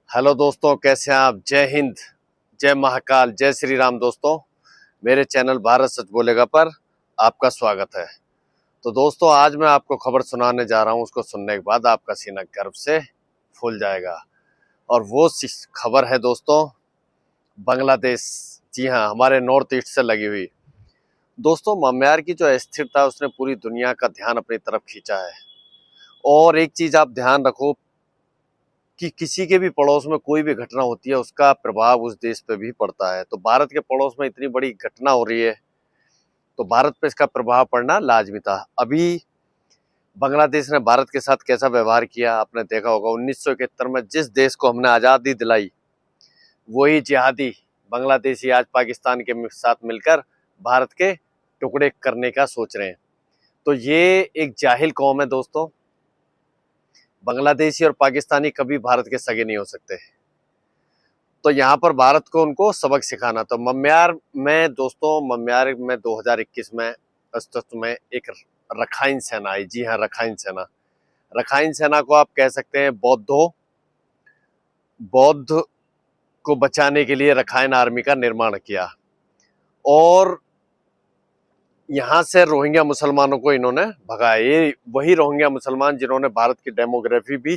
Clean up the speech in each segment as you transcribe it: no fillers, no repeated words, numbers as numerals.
Hello दोस्तों, कैसे हैं आप। जय हिंद, जय महाकाल, जय श्री राम। दोस्तों, मेरे चैनल भारत सच बोलेगा पर आपका स्वागत है। तो दोस्तों, आज मैं आपको खबर सुनाने जा रहा हूं, उसको सुनने के बाद आपका सीना गर्व से फूल जाएगा। और वो खबर है दोस्तों, बांग्लादेश। जी हाँ, हमारे नॉर्थ ईस्ट से लगी हुई। दोस्तों, म्यांमार की जो अस्थिरता, उसने पूरी दुनिया का ध्यान अपनी तरफ खींचा है। और एक चीज आप ध्यान रखो कि किसी के भी पड़ोस में कोई भी घटना होती है, उसका प्रभाव उस देश पे भी पड़ता है। तो भारत के पड़ोस में इतनी बड़ी घटना हो रही है, तो भारत पे इसका प्रभाव पड़ना लाजमी था। अभी बांग्लादेश ने भारत के साथ कैसा व्यवहार किया, आपने देखा होगा। 1971 में जिस देश को हमने आज़ादी दिलाई, वही जिहादी बांग्लादेशी आज पाकिस्तान के साथ मिलकर भारत के टुकड़े करने का सोच रहे हैं। तो ये एक जाहिल कौम है दोस्तों। बांग्लादेशी और पाकिस्तानी कभी भारत के सगे नहीं हो सकते। तो यहाँ पर भारत को उनको सबक सिखाना। तो म्यांमार में दोस्तों, म्यांमार में 2021 में अस्तित्व में एक रखाइन सेना आई। जी हाँ, रखाइन सेना। रखाइन सेना को आप कह सकते हैं बौद्ध को बचाने के लिए रखाइन आर्मी का निर्माण किया। और यहाँ से रोहिंग्या मुसलमानों को इन्होंने भगाया। ये वही रोहिंग्या मुसलमान जिन्होंने भारत की डेमोग्राफी भी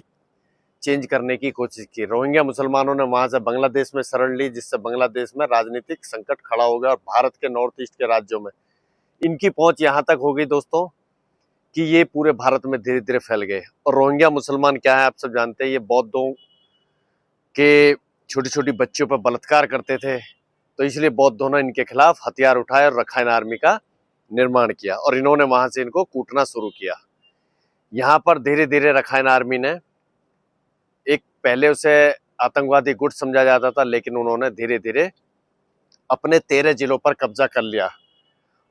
चेंज करने की कोशिश की। रोहिंग्या मुसलमानों ने वहां से बांग्लादेश में शरण ली, जिससे बांग्लादेश में राजनीतिक संकट खड़ा हो गया। और भारत के नॉर्थ ईस्ट के राज्यों में इनकी पहुंच यहां तक हो गई दोस्तों कि ये पूरे भारत में धीरे धीरे फैल गए। और रोहिंग्या मुसलमान क्या है, आप सब जानते हैं। ये बौद्धों के छोटी छोटी बच्चों पर बलात्कार करते थे। तो इसलिए बौद्धों ने इनके खिलाफ हथियार उठाए और रखाइन आर्मी का निर्माण किया। और इन्होंने वहां से इनको कूटना शुरू किया। यहाँ पर धीरे धीरे रखाइन आर्मी ने, एक पहले उसे आतंकवादी गुट समझा जाता था, लेकिन उन्होंने धीरे धीरे अपने 13 जिलों पर कब्जा कर लिया।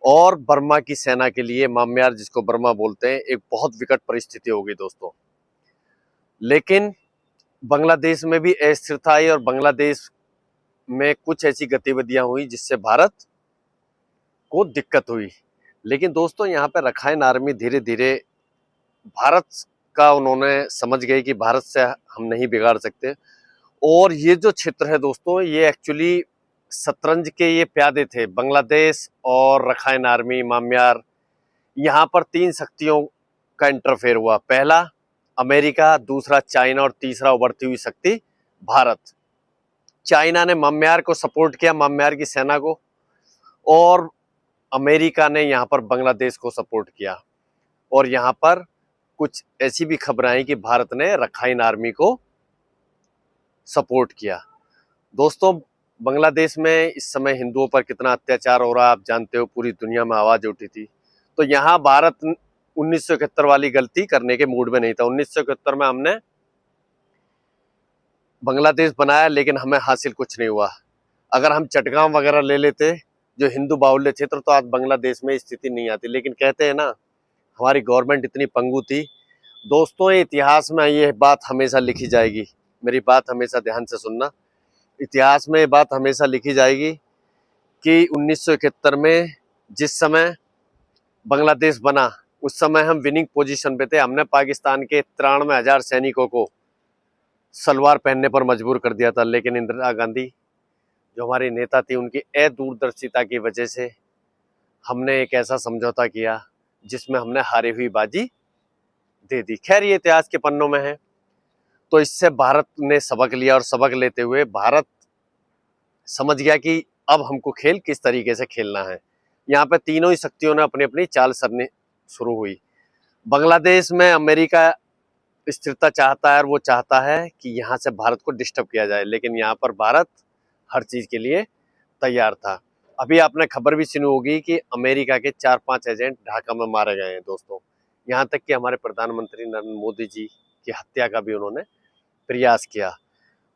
और बर्मा की सेना के लिए, म्यांमार जिसको बर्मा बोलते हैं, एक बहुत विकट परिस्थिति हो गई दोस्तों। लेकिन बांग्लादेश में भी अस्थिरता आई और बांग्लादेश में कुछ ऐसी गतिविधियां हुई जिससे भारत को दिक्कत हुई। लेकिन दोस्तों, यहाँ पे रखाइन आर्मी धीरे धीरे भारत का, उन्होंने समझ गए कि भारत से हम नहीं बिगाड़ सकते। और ये जो क्षेत्र है दोस्तों, ये एक्चुअली शतरंज के ये प्यादे थे। बांग्लादेश और रखाइन आर्मी, म्यांमार, यहाँ पर तीन शक्तियों का इंटरफेयर हुआ। पहला अमेरिका, दूसरा चाइना और तीसरा उभरती हुई शक्ति भारत। चाइना ने म्यांमार को सपोर्ट किया, म्यांमार की सेना को। और अमेरिका ने यहाँ पर बांग्लादेश को सपोर्ट किया। और यहाँ पर कुछ ऐसी भी खबरें आई कि भारत ने रखाइन आर्मी को सपोर्ट किया। दोस्तों, बांग्लादेश में इस समय हिंदुओं पर कितना अत्याचार हो रहा है आप जानते हो। पूरी दुनिया में आवाज उठी थी। तो यहाँ भारत 1971 वाली गलती करने के मूड में नहीं था। 1971 में हमने बांग्लादेश बनाया, लेकिन हमें हासिल कुछ नहीं हुआ। अगर हम चटगांव वगैरह ले लेते, जो हिंदू बाहुल्य क्षेत्र, तो आज बांग्लादेश में स्थिति नहीं आती। लेकिन कहते हैं ना, हमारी गवर्नमेंट इतनी पंगु थी। दोस्तों, इतिहास में ये बात हमेशा लिखी जाएगी। मेरी बात हमेशा ध्यान से सुनना। इतिहास में ये बात हमेशा लिखी जाएगी कि 1971 में जिस समय बांग्लादेश बना, उस समय हम विनिंग पोजीशन पे थे। हमने पाकिस्तान के 93,000 सैनिकों को सलवार पहनने पर मजबूर कर दिया था। लेकिन इंदिरा गांधी, जो हमारी नेता थी, उनकी अदूरदर्शिता की वजह से हमने एक ऐसा समझौता किया जिसमें हमने हारी हुई बाजी दे दी। खैर, ये इतिहास के पन्नों में है। तो इससे भारत ने सबक लिया, और सबक लेते हुए भारत समझ गया कि अब हमको खेल किस तरीके से खेलना है। यहाँ पे तीनों ही शक्तियों ने अपनी अपनी चाल सरनी शुरू हुई। बांग्लादेश में अमेरिका स्थिरता चाहता है, और वो चाहता है कि यहाँ से भारत को डिस्टर्ब किया जाए। लेकिन यहाँ पर भारत हर चीज के लिए तैयार था। अभी आपने खबर भी सुनी होगी कि अमेरिका के 4-5 एजेंट ढाका में मारे गए हैं दोस्तों। यहाँ तक कि हमारे प्रधानमंत्री नरेंद्र मोदी जी की हत्या का भी उन्होंने प्रयास किया।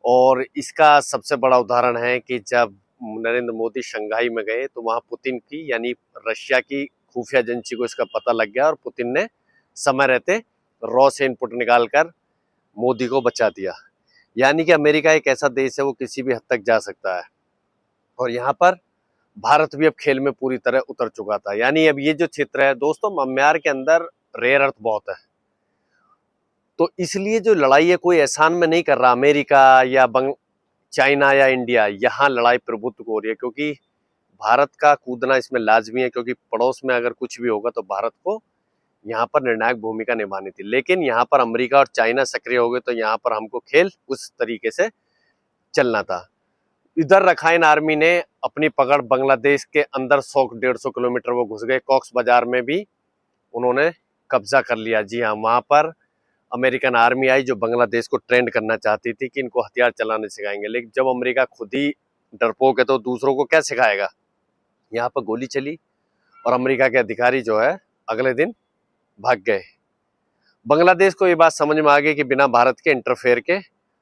और इसका सबसे बड़ा उदाहरण है कि जब नरेंद्र मोदी शंघाई में गए, तो वहां पुतिन की, यानी रशिया की खुफिया एजेंसी को इसका पता लग गया। और पुतिन ने समय रहते रॉ से इनपुट निकालकर मोदी को बचा दिया। यानी कि अमेरिका एक ऐसा देश है, वो किसी भी हद तक जा सकता है। और यहाँ पर भारत भी अब खेल में पूरी तरह उतर चुका था। यानी अब ये जो क्षेत्र है दोस्तों, म्यांमार के अंदर रेयर अर्थ बहुत है। तो इसलिए जो लड़ाई है कोई एहसान में नहीं कर रहा अमेरिका या चाइना या इंडिया, यहाँ लड़ाई प्रभुत्व को हो रही है, क्योंकि भारत का कूदना इसमें लाजमी है, क्योंकि पड़ोस में अगर कुछ भी होगा तो भारत को यहाँ पर निर्णायक भूमिका निभानी थी। लेकिन यहाँ पर अमेरिका और चाइना सक्रिय हो गए, तो यहाँ पर हमको खेल उस तरीके से चलना था। इधर रखाइन आर्मी ने अपनी पकड़ बांग्लादेश के अंदर 100-150 किलोमीटर वो घुस गए। कॉक्स बाजार में भी उन्होंने कब्जा कर लिया। जी हाँ, वहां पर अमेरिकन आर्मी आई जो बांग्लादेश को ट्रेंड करना चाहती थी कि इनको हथियार चलाने सिखाएंगे। लेकिन जब अमेरिका खुद ही डरपोक है तो दूसरों को क्या सिखाएगा। यहाँ पर गोली चली और अमेरिका के अधिकारी जो है अगले दिन भाग गए। बांग्लादेश को ये बात समझ में आ गई कि बिना भारत के इंटरफेयर के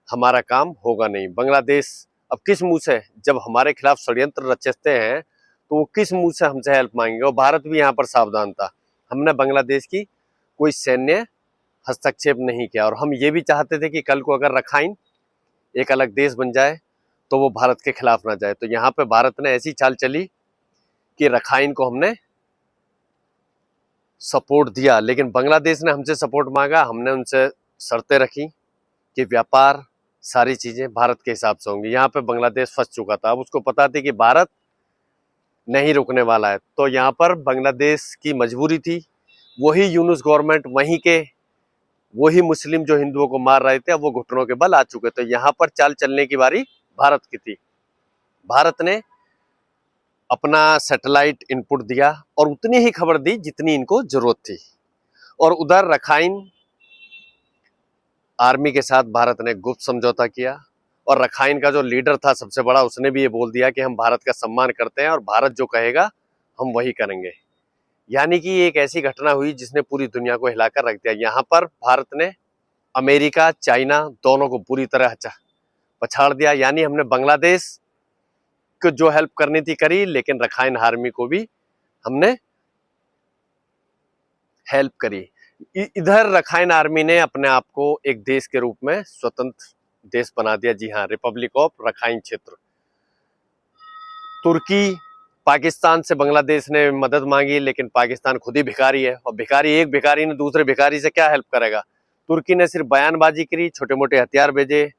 हमारा काम होगा नहीं। बांग्लादेश अब किस मुंह से, जब हमारे खिलाफ षड्यंत्र रचते हैं तो वो किस मुंह से हमसे हेल्प मांगेंगे। और भारत भी यहाँ पर सावधान था। हमने बांग्लादेश की कोई सैन्य हस्तक्षेप नहीं किया, और हम ये भी चाहते थे कि कल को अगर रखाइन एक अलग देश बन जाए तो वो भारत के खिलाफ ना जाए। तो यहाँ पे भारत ने ऐसी चाल चली कि रखाइन को हमने सपोर्ट दिया, लेकिन बांग्लादेश ने हमसे सपोर्ट मांगा। हमने उनसे शर्तें रखी कि व्यापार सारी चीजें भारत के हिसाब से होंगी। यहाँ पे बांग्लादेश फंस चुका था। अब उसको पता थी कि भारत नहीं रुकने वाला है, तो यहाँ पर बांग्लादेश की मजबूरी थी। वही यूनुस गवर्नमेंट, वहीं के वही मुस्लिम जो हिंदुओं को मार रहे थे, अब वो घुटनों के बल आ चुके। तो यहाँ पर चाल चलने की बारी भारत की थी। भारत ने अपना सैटेलाइट इनपुट दिया और उतनी ही खबर दी जितनी इनको जरूरत थी। और उधर रखाइन आर्मी के साथ भारत ने गुप्त समझौता किया, और रखाइन का जो लीडर था सबसे बड़ा, उसने भी ये बोल दिया कि हम भारत का सम्मान करते हैं और भारत जो कहेगा हम वही करेंगे। यानी कि एक ऐसी घटना हुई जिसने पूरी दुनिया को हिलाकर रख दिया। यहाँ पर भारत ने अमेरिका चाइना दोनों को पूरी तरह पछाड़ दिया। यानी हमने बांग्लादेश को जो हेल्प करनी थी करी, लेकिन रखाइन आर्मी को भी हमने हेल्प करी। इधर रखाइन आर्मी ने अपने आप को एक देश के रूप में स्वतंत्र देश बना दिया। जी हाँ, रिपब्लिक ऑफ रखाइन क्षेत्र। तुर्की, पाकिस्तान से बांग्लादेश ने मदद मांगी, लेकिन पाकिस्तान खुद ही भिखारी है, और एक भिखारी ने दूसरे भिखारी से क्या हेल्प करेगा। तुर्की ने सिर्फ बयानबाजी करी, छोटे मोटे हथियार भेजे,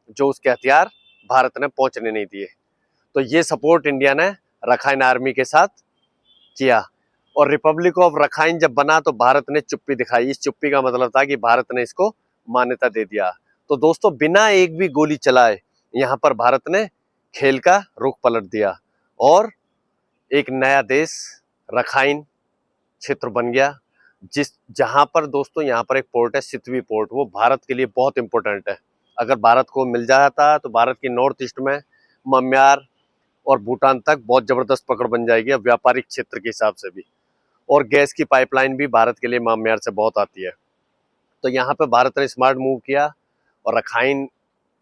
जो उसके हथियार भारत ने पहुंचने नहीं दिए। तो ये सपोर्ट इंडिया ने रखाइन आर्मी के साथ किया। और रिपब्लिक ऑफ रखाइन जब बना तो भारत ने चुप्पी दिखाई। इस चुप्पी का मतलब था कि भारत ने इसको मान्यता दे दिया। तो दोस्तों, बिना एक भी गोली चलाए यहाँ पर भारत ने खेल का रुख पलट दिया और एक नया देश रखाइन क्षेत्र बन गया। जहां पर दोस्तों, यहाँ पर एक पोर्ट है सितवी पोर्ट, वो भारत के लिए बहुत इंपॉर्टेंट है। अगर भारत को मिल जाता तो भारत की नॉर्थ ईस्ट में म्यांमार और भूटान तक बहुत जबरदस्त पकड़ बन जाएगी, अब व्यापारिक क्षेत्र के हिसाब से भी। और गैस की पाइपलाइन भी भारत के लिए म्यांमार से बहुत आती है। तो यहाँ पे भारत ने स्मार्ट मूव किया और रखाइन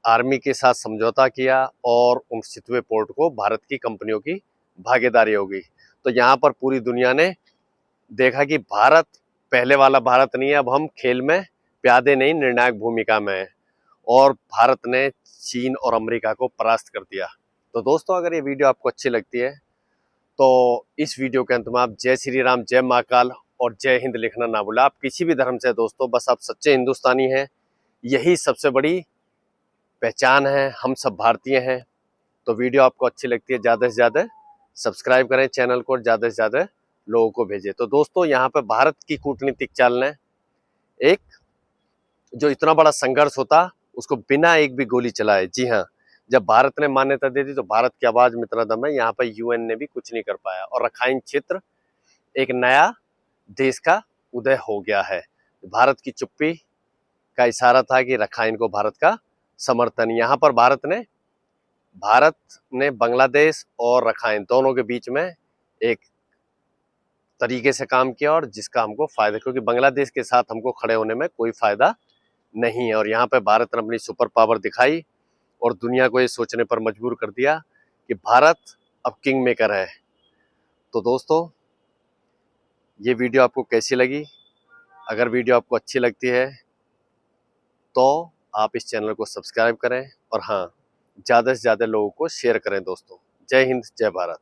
आर्मी के साथ समझौता किया, और उन सितवे पोर्ट को भारत की कंपनियों की भागीदारी होगी। तो यहाँ पर पूरी दुनिया ने देखा कि भारत पहले वाला भारत नहीं है। अब हम खेल में प्यादे नहीं, निर्णायक भूमिका में है, और भारत ने चीन और अमेरिका को परास्त कर दिया। तो दोस्तों, अगर ये वीडियो आपको अच्छी लगती है तो इस वीडियो के अंत में आप जय श्री राम, जय महाकाल और जय हिंद लिखना ना भूलें। आप किसी भी धर्म से दोस्तों, बस आप सच्चे हिंदुस्तानी हैं, यही सबसे बड़ी पहचान है। हम सब भारतीय हैं। तो वीडियो आपको अच्छी लगती है, ज़्यादा से ज़्यादा सब्सक्राइब करें चैनल को, ज़्यादा से ज़्यादा लोगों को भेजें। तो दोस्तों, यहाँ पे भारत की कूटनीतिक चाल ने एक जो इतना बड़ा संघर्ष होता उसको बिना एक भी गोली चलाए, जी हाँ, जब भारत ने मान्यता दे दी तो भारत की आवाज में इतना दम है, यहाँ पर यूएन ने भी कुछ नहीं कर पाया, और रखाइन क्षेत्र एक नया देश का उदय हो गया है। भारत की चुप्पी का इशारा था कि रखाइन को भारत का समर्थन। यहाँ पर भारत ने बांग्लादेश और रखाइन दोनों के बीच में एक तरीके से काम किया, और जिसका हमको फायदा, क्योंकि बांग्लादेश के साथ हमको खड़े होने में कोई फायदा नहीं है। और यहाँ पे भारत ने अपनी सुपर पावर दिखाई और दुनिया को ये सोचने पर मजबूर कर दिया कि भारत अब किंग मेकर है। तो दोस्तों, ये वीडियो आपको कैसी लगी? अगर वीडियो आपको अच्छी लगती है तो आप इस चैनल को सब्सक्राइब करें, और हाँ, ज़्यादा से ज़्यादा लोगों को शेयर करें दोस्तों। जय हिंद, जय भारत।